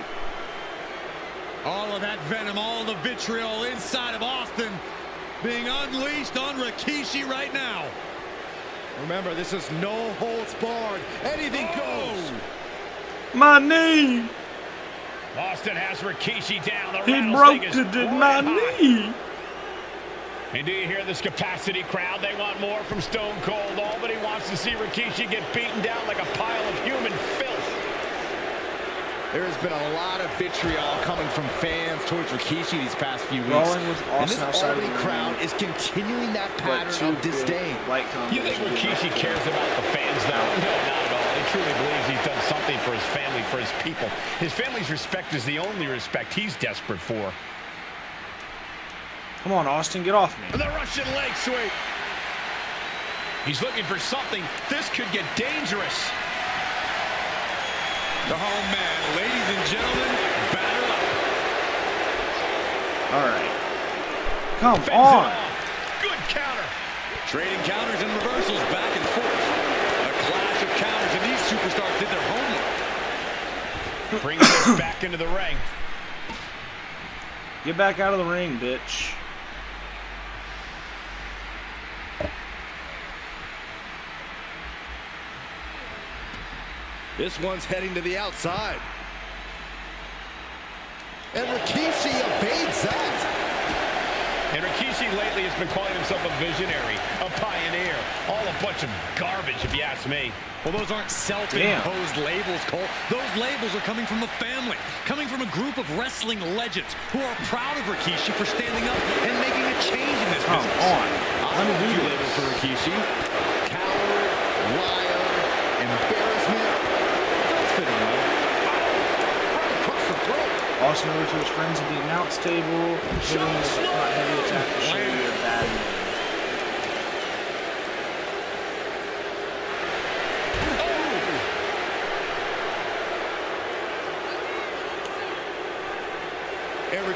All of that venom, all the vitriol inside of Austin being unleashed on Rikishi right now.
Remember, this is no holds barred. Anything goes.
My knee.
Austin has Rikishi down. The
He
rattlesnake
broke
is
my
high.
knee.
And do you hear this capacity crowd? They want more from Stone Cold. Albany wants to see Rikishi get beaten down like a pile of human filth.
There has been a lot of vitriol coming from fans towards Rikishi these past few weeks.
Rolling with
And
Austin
this
outside of
Albany
the ring.
crowd is continuing that pattern of disdain.
You think Rikishi cares about the fans, though? No, not at all. He truly believes he's done something for his family, for his people. His family's respect is the only respect he's desperate for.
Come on, Austin, get off me.
The Russian leg sweep. He's looking for something. This could get dangerous.
Oh, man. Ladies and gentlemen, batter up.
All right. Come on.
Good counter.
Trading counters and reversals back and forth. A clash of counters, and these superstars did their homework.
Bringing this back into the ring.
Get back out of the ring, bitch.
This one's heading to the outside. And Rikishi evades that.
And Rikishi lately has been calling himself a visionary, a pioneer. All a bunch of garbage, if you ask me.
Well, those aren't self-imposed labels, Cole. Those labels are coming from the family, coming from a group of wrestling legends who are proud of Rikishi for standing up and making a change in this business.
Come on. Let me do
label
this.
for Rikishi.
Coward, liar, embarrassment. That's fitting well. Right across the throat.
Austin over to his friends at the announce table. Hit him with a front heavy attack to show you a bad man.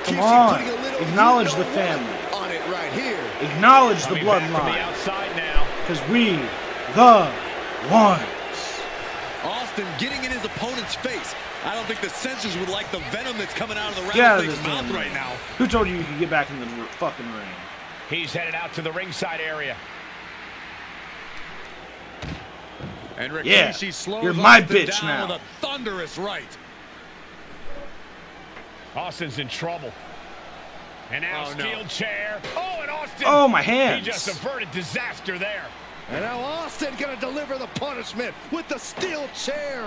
Come on. Acknowledge the family.
On it right here.
Acknowledge the
Coming back from the
bloodline.
outside now.
Because we, the ones.
Austin getting in his opponent's face. I don't think the censors would like the venom that's coming out of the
Get out of
rattlesnake's
this
mouth
damn
right
ring.
now.
Who told you you could get back in the fucking ring?
He's headed out to the ringside area.
And Rikishi
Yeah,
slows
you're my
Austin
bitch
down
now.
with a thunderous right.
Austin's in trouble. And now steel chair. Oh, and Austin.
Oh, my hands.
He just averted disaster there.
And now Austin gonna deliver the punishment with the steel chair.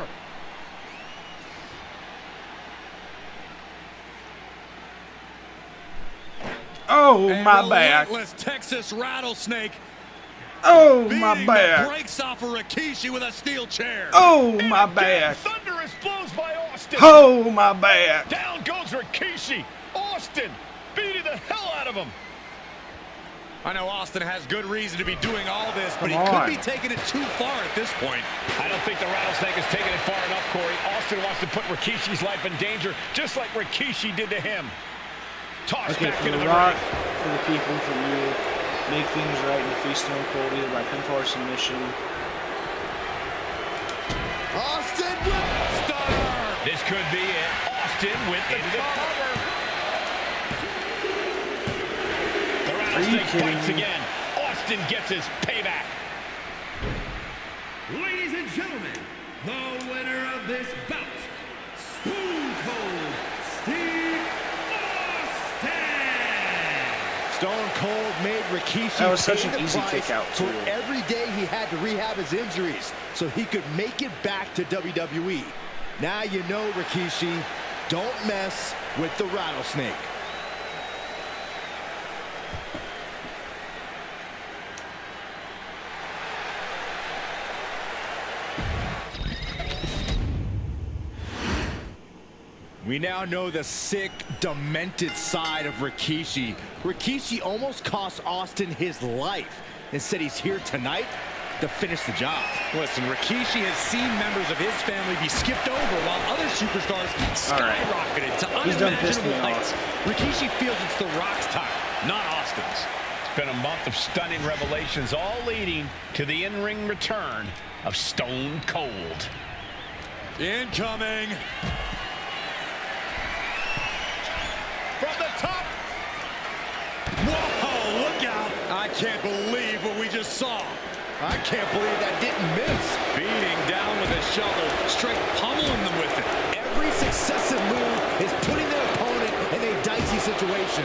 Oh,
And
my back.
relentless Texas rattlesnake.
Oh, my
Beating the
back.
brakes off of Rikishi with a steel chair.
Oh, my back.
Thunderous blows by Austin.
Oh, my back.
Down goes Rikishi. Austin beating the hell out of him.
I know Austin has good reason to be doing all this, but
Come
he
on.
could be taking it too far at this point.
I don't think the rattlesnake has taken it far enough, Corey. Austin wants to put Rikishi's life in danger, just like Rikishi did to him. Toss
Okay,
back
for
into
the
the
Rock,
ring.
for the people, for you, make things right and defeat Stone Cold either by pinfall or submission.
Austin with
Stunner.
This could be it. Austin with the cover. The
Are you
rattlesnake
kidding
bites
me?
again. Austin gets his payback.
Ladies and gentlemen, the winner of this bout, Stone Cold Steve Austin.
Stone Cold made Rikishi
That was such
pay
an
the
easy
price
kick out,
for
too.
every day he had to rehab his injuries so he could make it back to WWE. Now you know, Rikishi, don't mess with the rattlesnake. We now know the sick, demented side of Rikishi. Rikishi almost cost Austin his life and said he's here tonight to finish the job.
Listen, Rikishi has seen members of his family be skipped over while other superstars skyrocketed to
He's done pissed me
unimaginable
off.
heights. Rikishi feels it's The Rock's time, not Austin's.
been a month of stunning revelations, all leading to the in-ring return of Stone Cold.
Incoming. From the top. Whoa, look out. I can't believe what we just saw.
I can't believe that didn't miss.
Beating down with a shovel, straight pummeling them with it.
Every successive move is putting their opponent in a dicey situation.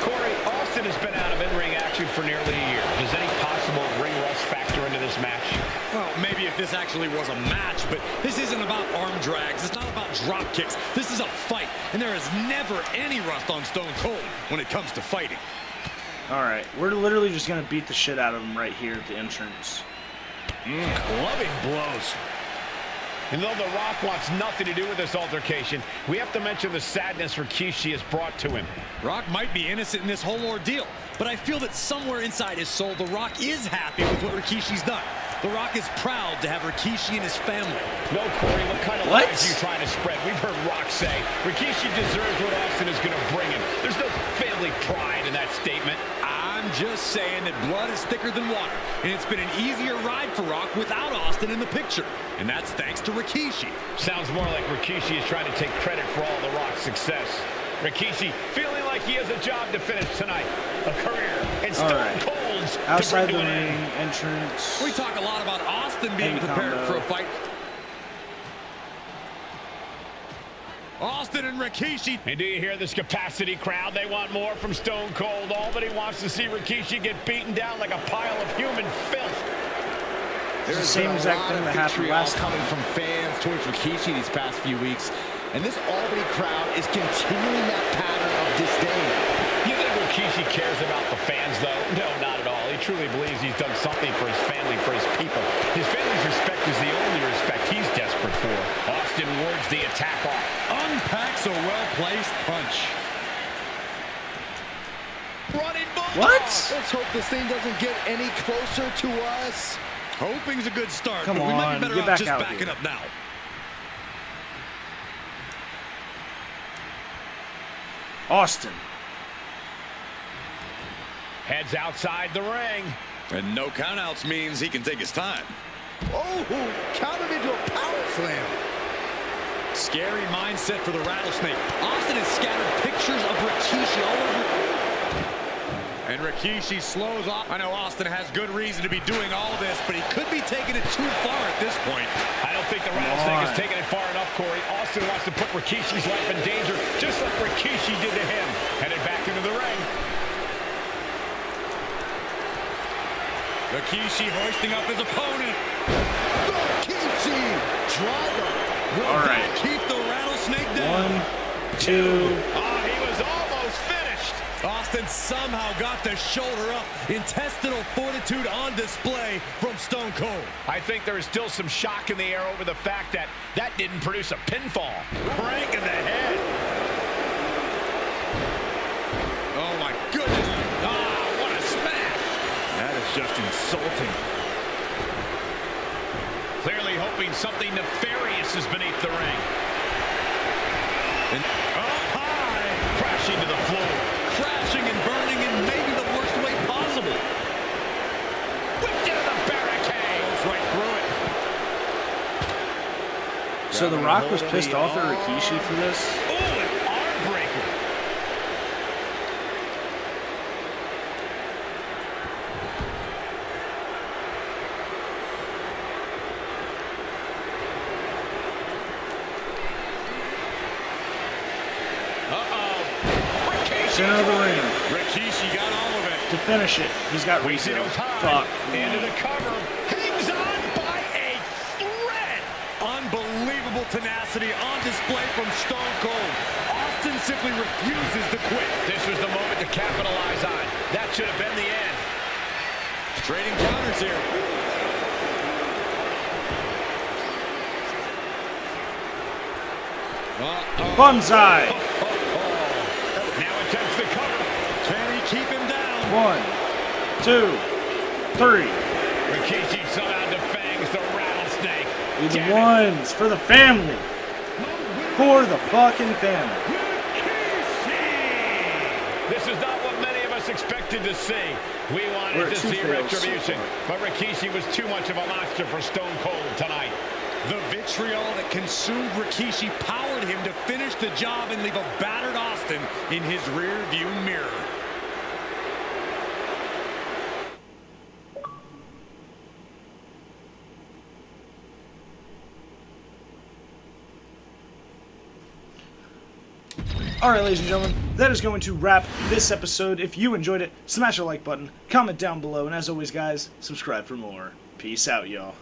Corey, Austin has been out of in-ring action for nearly a year. Does any possible ring rust factor into this match?
Well, maybe if this actually was a match, but this isn't about arm drags. It's not about drop kicks. This is a fight, and there is never any rust on Stone Cold when it comes to fighting.
Alright, we're literally just going to beat the shit out of him right here at the entrance.
Clubbing blows. And though The Rock wants nothing to do with this altercation, we have to mention the sadness Rikishi has brought to him.
Rock might be innocent in this whole ordeal, but I feel that somewhere inside his soul, The Rock is happy with what Rikishi's done. The Rock is proud to have Rikishi and his family.
No, Corey, what kind of lies are you trying to spread? We've heard Rock say Rikishi deserves what Austin is going to bring him. There's no family pride in that statement.
I'm just saying that blood is thicker than water, and it's been an easier ride for Rock without Austin in the picture, and that's thanks to Rikishi.
Sounds more like Rikishi is trying to take credit for all The Rock's success. Rikishi feeling like he has a job to finish tonight, a career in Stone Cold's
outside the ring entrance.
We talk a lot about Austin being prepared for a fight. Austin and Rikishi.
And do you hear this capacity crowd? They want more from Stone Cold. Albany wants to see Rikishi get beaten down like a pile of human filth.
There's the same exact thing that happened last time. Coming from fans towards Rikishi these past few weeks. And this Albany crowd is continuing that pattern of disdain.
You think Rikishi cares about the fans, though? No, not at all. He truly believes he's done something for his family, for his people. His family's respect is the only respect he's desperate for. Austin wards the attack off.
Unpacks a well-placed punch.
Running bulldog.
What?
Let's hope this thing doesn't get any closer to us.
Hoping's a good start,
Come
but we might
on,
be better
get
off
back
just
out
backing
here.
up now.
Austin.
Heads outside the ring.
And no countouts means he can take his time.
Oh, countered into a power slam.
Scary mindset for the Rattlesnake. Austin has scattered pictures of Rikishi all over. And Rikishi slows off. I know Austin has good reason to be doing all this, but he could be taking it too far at this point.
I don't think the Rattlesnake is taking it far enough, Corey. Austin wants to put Rikishi's life in danger, just like Rikishi did to him. Headed back into the ring.
Rikishi hoisting up his opponent.
Rikishi driver.
All right.
Keep the Rattlesnake down.
1, 2.
Oh, he was almost finished.
Austin somehow got the shoulder up. Intestinal fortitude on display from Stone Cold.
I think there is still some shock in the air over the fact that that didn't produce a pinfall. Crank in the head.
Oh my goodness. Ah, what a smash.
That is just insulting. Clearly hoping something nefarious is beneath the ring.
And up high.
Crashing to the floor.
Crashing and burning in maybe the worst way possible.
Whipped into the barricade.
Goes right through it.
So The Rock was pissed off at Rikishi for this?
Oh, an arm breaker.
Center of the ring.
Rikishi got all of it.
To finish it, he's got Rikishi. Fuck.
Into the cover. Hangs on by a thread.
Unbelievable tenacity on display from Stone Cold. Austin simply refuses to quit.
This was the moment to capitalize on. That should have been the end.
Trading counters here.
Bonsai.
Now attempts to cover.
Can he keep him down?
1, 2, 3.
Rikishi somehow defangs the Rattlesnake.
The ones for the family. For the fucking family.
This is not what many of us us expected to see. We wanted to see retribution, but Rikishi was too much of a monster for Stone Cold tonight.
The vitriol that consumed Rikishi powered him to finish the job and leave a battered Austin in his rear-view mirror.
Alright, ladies and gentlemen, that is going to wrap this episode. If you enjoyed it, smash the like button, comment down below, and as always, guys, subscribe for more. Peace out, y'all.